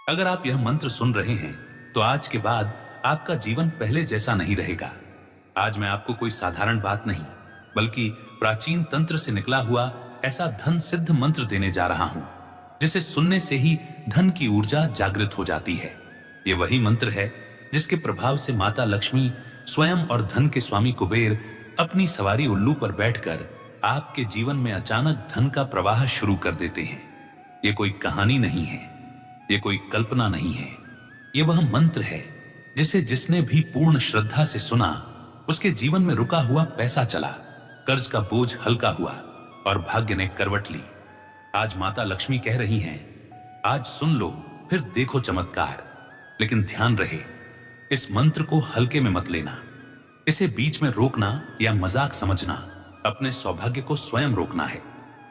अगर आप यह मंत्र सुन रहे हैं तो आज के बाद आपका जीवन पहले जैसा नहीं रहेगा। आज मैं आपको कोई साधारण बात नहीं बल्कि प्राचीन तंत्र से निकला हुआ ऐसा धन सिद्ध मंत्र देने जा रहा हूं जिसे सुनने से ही धन की ऊर्जा जागृत हो जाती है। ये वही मंत्र है जिसके प्रभाव से माता लक्ष्मी स्वयं और धन के स्वामी कुबेर अपनी सवारी उल्लू पर बैठकर आपके जीवन में अचानक धन का प्रवाह शुरू कर देते हैं। ये कोई कहानी नहीं है, ये कोई कल्पना नहीं है, ये वह मंत्र है जिसे जिसने भी पूर्ण श्रद्धा से सुना उसके जीवन में रुका हुआ पैसा चला, कर्ज का बोझ हल्का हुआ और भाग्य ने करवट ली। आज माता लक्ष्मी कह रही हैं, आज सुन लो फिर देखो चमत्कार। लेकिन ध्यान रहे, इस मंत्र को हल्के में मत लेना, इसे बीच में रोकना या मजाक समझना अपने सौभाग्य को स्वयं रोकना है।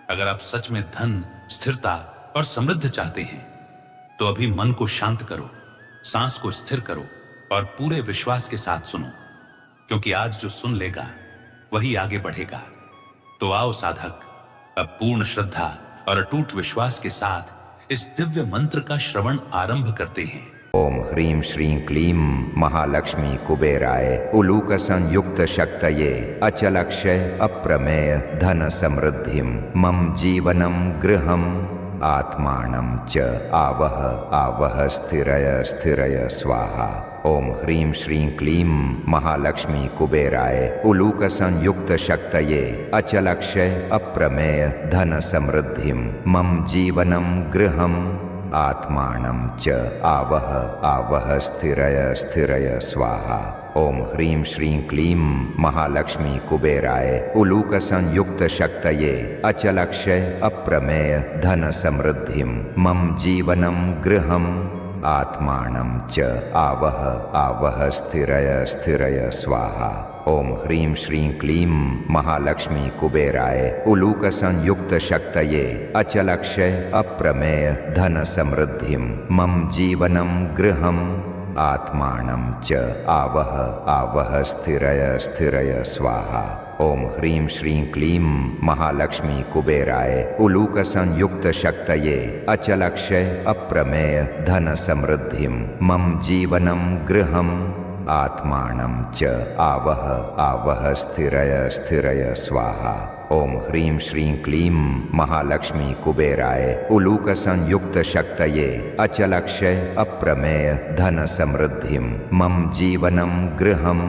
अगर आप सच में धन, स्थिरता और समृद्धि चाहते हैं तो अभी मन को शांत करो, सांस को स्थिर करो और पूरे विश्वास के साथ सुनो, क्योंकि आज जो सुन लेगा वही आगे बढ़ेगा। तो आओ साधक, अब पूर्ण श्रद्धा और अटूट विश्वास के साथ इस दिव्य मंत्र का श्रवण आरंभ करते हैं। ओम ह्रीं श्रीं क्लीं महालक्ष्मी कुबेराय उलूक संयुक्त शक्तये अचलक्षय अप्रमेय धन समृद्धिं मम जीवनं गृहम् आत्मानं च आवह आवह स्थिरय स्थिरय स्वाहा। ओम ह्रीं श्रीं क्लीं महालक्ष्मी कुबेराय उलूक संयुक्त शक्तये अचलक्षय अप्रमेय धन समृद्धिं मम जीवनं गृहम् आत्मानं च आवह आवह स्थिरय स्थिरय स्वाहा। ओम ह्रीं श्रीं क्लीं महालक्ष्मी कुबेराय उलूक संयुक्त शक्तये अचलक्षय अप्रमेय धन समृद्धिं मम जीवनं गृहम् आत्मानं च आवह आवह स्थिरय स्थिरय स्वाहा। ओम ह्रीं श्रीं क्लीं महालक्ष्मी कुबेराय उलूक संयुक्त शक्तये अचलक्षय अप्रमेय धन समृद्धिं मम जीवनं गृहम् आत्मानं च आवह आवह स्थिरय स्थिरय स्वाहा। ओम ह्रीं श्रीं क्लीं महालक्ष्मी कुबेराय उलूक संयुक्त शक्तये अचलक्षय अप्रमेय धन समृद्धिं मम जीवनं गृहम् आत्मानं च आवह आवह स्थिरय स्थिरय स्वाहा। ओम ह्रीं श्रीं क्लीं महालक्ष्मी कुबेराय उलूक संयुक्त शक्तये अचलक्षय अप्रमेय धन समृद्धिं मम जीवनं गृहम्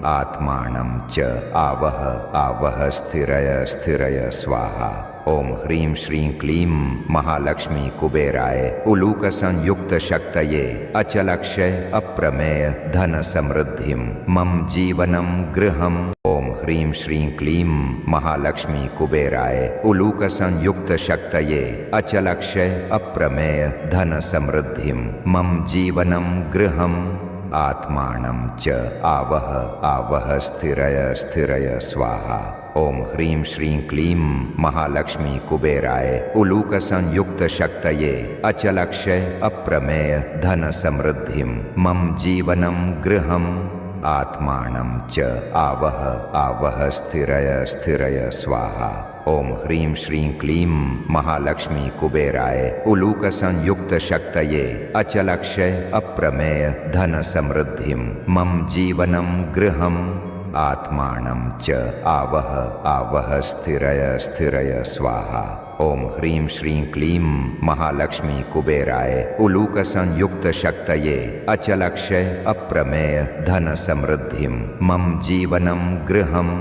आत्मानं च आवह आवह स्थिरय स्थिरय स्वाहा। ओम ह्रीं श्रीं क्लीं महालक्ष्मी कुबेराय उलूक संयुक्त शक्तये अचलक्षय अप्रमेय धन समृद्धिं मम जीवनं गृहम् ओम ह्रीं श्रीं क्लीं महालक्ष्मी कुबेराय उलूक संयुक्त शक्तये अचलक्षय अप्रमेय धन समृद्धिं मम जीवनं गृहम् आत्मानं च आवह आवह स्थिरय स्थिरय स्वाहा। ओम ह्रीं श्रीं क्लीं महालक्ष्मी कुबेराय उलूक संयुक्त शक्तये अचलक्षय अप्रमेय धन समृद्धिं मम जीवनं गृहम् आत्मानं च आवह आवह स्थिरय स्थिरय स्वाहा। ओम ह्रीं श्रीं क्लीं महालक्ष्मी कुबेराय उलूक संयुक्त शक्तये अचलक्षय अप्रमेय धन समृद्धिं मम जीवनं गृहम् आत्मानं च आवह आवह स्थिरय स्थिरय स्वाहा। ओम ह्रीं श्रीं क्लीं महालक्ष्मी कुबेराय उलूक संयुक्त शक्तये अचलक्षय अप्रमेय धन समृद्धिं मम जीवनं गृहम्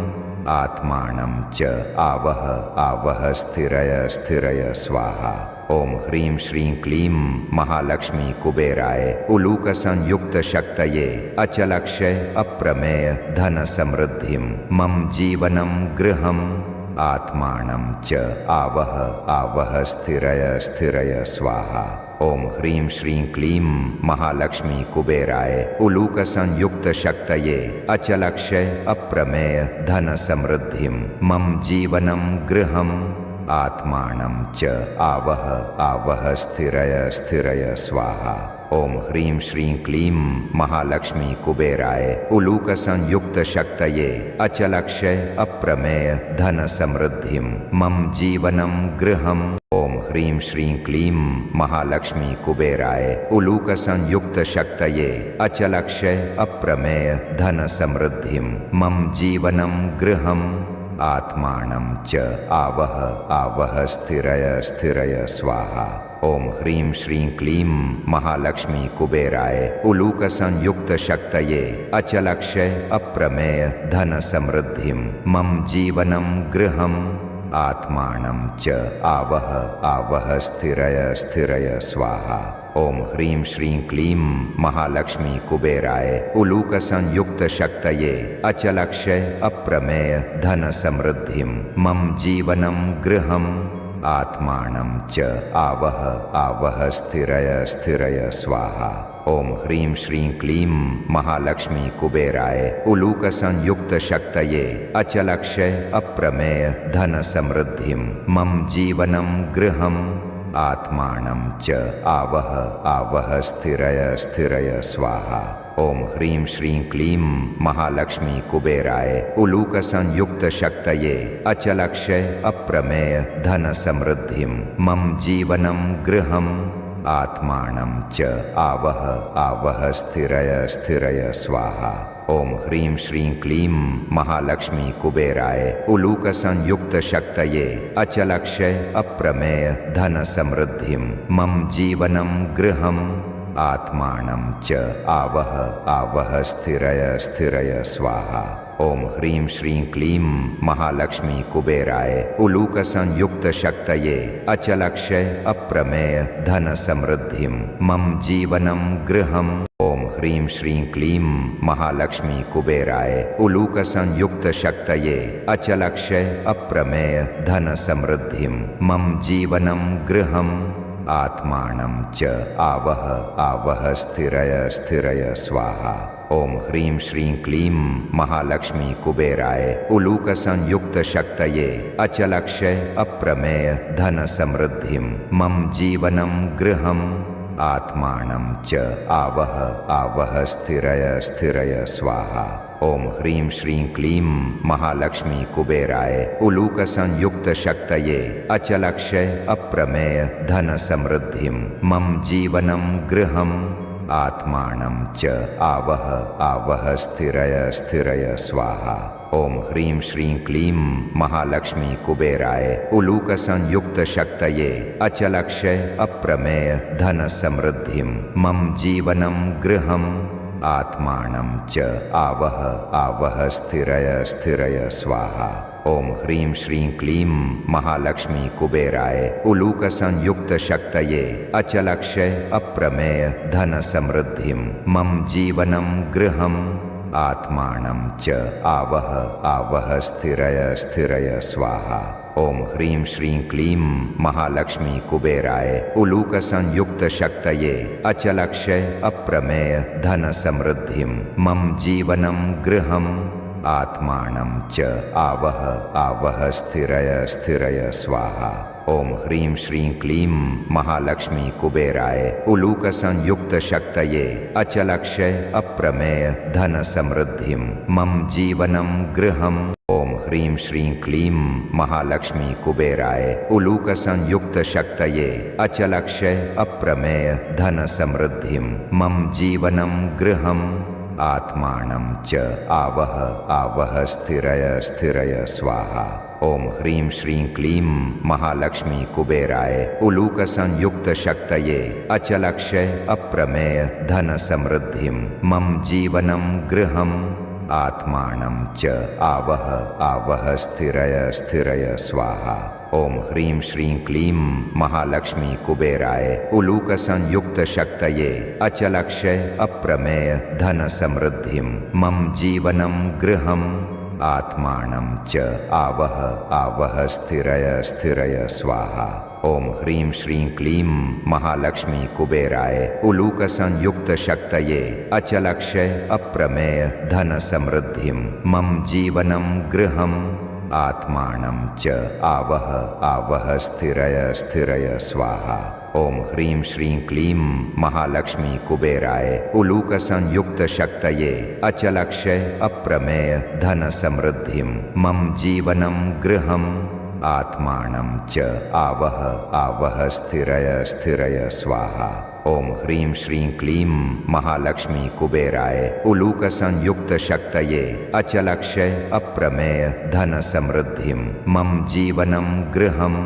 आत्मानं च आवह आवह स्थिरय स्थिरय स्वाहा। ओम ह्रीं श्रीं क्लीं महालक्ष्मी कुबेराय उलूक संयुक्त शक्तये अचलक्षय अप्रमेय धन समृद्धिं मम जीवनं गृहम् आत्मानं च आवह आवह स्थिरय स्थिरय स्वाहा। ओम ह्रीं श्रीं क्लीं महालक्ष्मी कुबेराय उलूक संयुक्त शक्तये अचलक्षय अप्रमेय धन समृद्धिं मम जीवनं गृहम् आत्मानं च आवह आवह स्थिरय स्थिरय स्वाहा। ओम ह्रीं श्रीं क्लीं महालक्ष्मी कुबेराय उलूक संयुक्त शक्तये अचलक्षय अप्रमेय धन समृद्धिं मम जीवनं गृहम् ओम ह्रीं श्रीं क्लीं महालक्ष्मी कुबेराय उलूक संयुक्त शक्तये अचलक्षय अप्रमेय धन समृद्धिं मम जीवनं गृहम् आत्मानं च आवह आवह स्थिरय स्थिरय स्वाहा। ओम ह्रीं श्रीं क्लीं महालक्ष्मी कुबेराय उलूक संयुक्त शक्तये अचलक्षय अप्रमेय धन समृद्धिं मम जीवनं गृहम् आत्मानं च आवह आवह स्थिरय स्थिरय स्वाहा। ओम ह्रीं श्रीं क्लीं महालक्ष्मी कुबेराय उलूक संयुक्त शक्तये अचलक्षय अप्रमेय धन समृद्धिं मम जीवनं गृहम् आत्मानं च आवह आवह स्थिरय स्थिरय स्वाहा। ओम ह्रीं श्रीं क्लीं महालक्ष्मी कुबेराय उलूक संयुक्त शक्तये अचलक्षय अप्रमेय धन समृद्धिं मम जीवनं गृहम् आत्मानं च आवह आवह स्थिरय स्थिरय स्वाहा। ओम ह्रीं श्रीं क्लीं महालक्ष्मी कुबेराय उलूक संयुक्त शक्तये अचलक्षय अप्रमेय धन समृद्धिं मम जीवनं गृहम् आत्मानं च आवह आवह स्थिरय स्थिरय स्वाहा। ओम ह्रीं श्रीं क्लीं महालक्ष्मी कुबेराय उलूक संयुक्त शक्तये अचलक्षय अप्रमेय धन समृद्धिं मम जीवनं गृहम् आत्मानं च आवह आवह स्थिरय स्थिरय स्वाहा। ओम ह्रीं श्रीं क्लीं महालक्ष्मी कुबेराय उलूक संयुक्त शक्तये अचलक्षय अप्रमेय धन समृद्धिं मम जीवनं गृहम् ओम ह्रीं श्रीं क्लीं महालक्ष्मी कुबेराय उलूक संयुक्त शक्तये अचलक्षय अप्रमेय धन समृद्धिं मम जीवनं गृहम् आत्मानं च आवह आवह स्थिरय स्थिरय स्वाहा। ओम ह्रीं श्रीं क्लीं महालक्ष्मी कुबेराय उलूक संयुक्त शक्तये अचलक्षय अप्रमेय धन समृद्धिं मम जीवनं गृहम् आत्मानं च आवह आवह स्थिरय स्थिरय स्वाहा। ओम ह्रीं श्रीं क्लीं महालक्ष्मी कुबेराय उलूक संयुक्त शक्तये अचलक्षय अप्रमेय धन समृद्धिं मम जीवनं गृहम् आत्मानं च आवह आवह स्थिरय स्थिरय स्वाहा। ओम ह्रीं श्रीं क्लीं महालक्ष्मी कुबेराय उलूक संयुक्त शक्तये अचलक्षय अप्रमेय धन समृद्धिं मम जीवनं गृहम् आत्मानं च आवह आवह स्थिरय स्थिरय स्वाहा। ओम ह्रीं श्रीं क्लीं महालक्ष्मी कुबेराय उलूक संयुक्त शक्तये अचलक्षय अप्रमेय धन समृद्धिं मम जीवनं गृहम् आत्मानं च आवह आवह स्थिरय स्थिरय स्वाहा। ओम ह्रीं श्रीं क्लीं महालक्ष्मी कुबेराय उलूक संयुक्त शक्तये अचलक्षय अप्रमेय धन समृद्धिं मम जीवनं गृहम् आत्मानं च आवह आवह स्थिरय स्थिरय स्वाहा। ओम ह्रीं श्रीं क्लीं महालक्ष्मी कुबेराय उलूक संयुक्त शक्तये अचलक्षय अप्रमेय धन समृद्धिं मम जीवनं गृहम् ओम ह्रीं श्रीं क्लीं महालक्ष्मी कुबेराय उलूक संयुक्त शक्तये अचलक्षय अप्रमेय धन समृद्धिं मम जीवनं गृहम् आत्मानं च आवह आवह स्थिरय स्थिरय स्वाहा। ओम ह्रीं श्रीं क्लीं महालक्ष्मी कुबेराय उलूक संयुक्त शक्तये अचलक्षय अप्रमेय धन समृद्धिं मम जीवनं गृहम् आत्मानं च आवह आवह स्थिरय स्थिरय स्वाहा। ओम ह्रीं श्रीं क्लीं महालक्ष्मी कुबेराय उलूक संयुक्त शक्तये अचलक्षय अप्रमेय धन समृद्धिं मम जीवनं गृहम् आत्मानं च आवह आवह स्थिरय स्थिरय स्वाहा। ओम ह्रीं श्रीं क्लीं महालक्ष्मी कुबेराय उलूक संयुक्त शक्तये अचलक्षय अप्रमेय धन समृद्धिं मम जीवनं गृहम् आत्मानं च आवह आवह स्थिरय स्थिरय स्वाहा। ओम ह्रीं श्रीं क्लीं महालक्ष्मी कुबेराय उलूक संयुक्त शक्तये अचलक्षय अप्रमेय धन समृद्धिं मम जीवनं गृहम् आत्मानं च आवह आवह स्थिरय स्थिरय स्वाहा। ओम ह्रीं श्रीं क्लीं महालक्ष्मी कुबेराय उलूक संयुक्त शक्तये अचलक्षय अप्रमेय धन समृद्धिं मम जीवनं गृहम्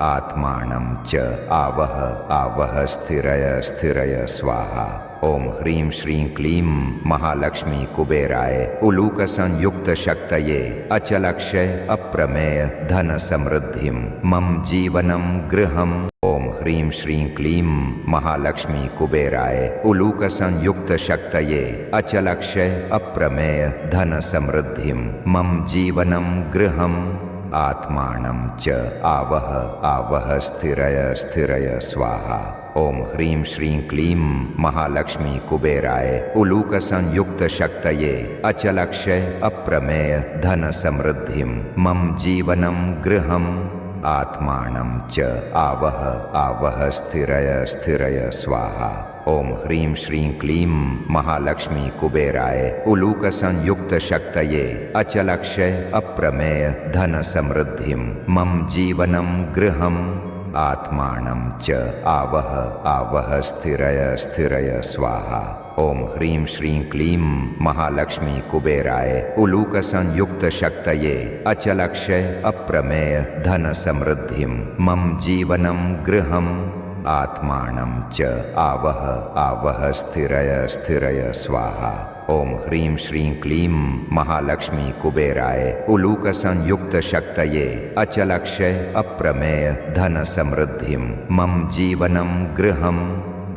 आत्मानं च आवह आवह स्थिरय स्थिरय स्वाहा। ओम ह्रीं श्रीं क्लीं महालक्ष्मी कुबेराय उलूक संयुक्त शक्तये अचलक्षय अप्रमेय धन समृद्धिं मम जीवनं गृहम् ओम ह्रीं श्रीं क्लीं महालक्ष्मी कुबेराय उलूक संयुक्त शक्तये अचलक्षय अप्रमेय धन समृद्धिं मम जीवनं गृहम् आत्मानं च आवह आवह स्थिरय स्थिरय स्वाहा। ओम ह्रीं श्रीं क्लीं महालक्ष्मी कुबेराय उलूक संयुक्त शक्तये अचलक्षय अप्रमेय धन समृद्धिं मम जीवनं गृहम् आत्मानं च आवह आवह स्थिरय स्थिरय स्वाहा। ओम ह्रीं श्रीं क्लीं महालक्ष्मी कुबेराय उलूक संयुक्त शक्तये अचलक्षय अप्रमेय धन समृद्धिं मम जीवनं गृहम् आत्मानं च आवह आवह स्थिरय स्थिरय स्वाहा। ओम ह्रीं श्रीं क्लीं महालक्ष्मी कुबेराय उलूक संयुक्त शक्तये अचलक्षय अप्रमेय धन समृद्धिं मम जीवनं गृहम् आत्मानं च आवह आवह स्थिरय स्थिरय स्वाहा। ओम ह्रीं श्रीं क्लीं महालक्ष्मी कुबेराय उलूक संयुक्त शक्तये अचलक्षय अप्रमेय धन समृद्धिं मम जीवनं गृहम्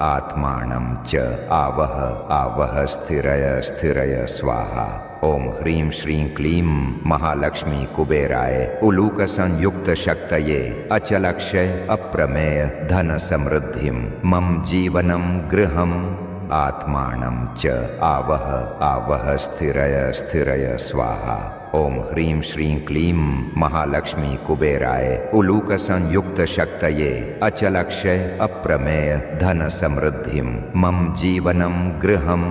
आत्मानं च आवह आवह स्थिरय स्थिरय स्वाहा। ओम ह्रीं श्रीं क्लीं महालक्ष्मी कुबेराय उलूक संयुक्त शक्तये अचलक्षय अप्रमेय धन समृद्धिं मम जीवनं गृहम् आत्मानं च आवह आवह स्थिरय स्थिरय स्वाहा। ओम ह्रीं श्रीं क्लीं महालक्ष्मी कुबेराय उलूक संयुक्त शक्तये अचलक्षय अप्रमेय धन समृद्धिं मम जीवनं गृहम्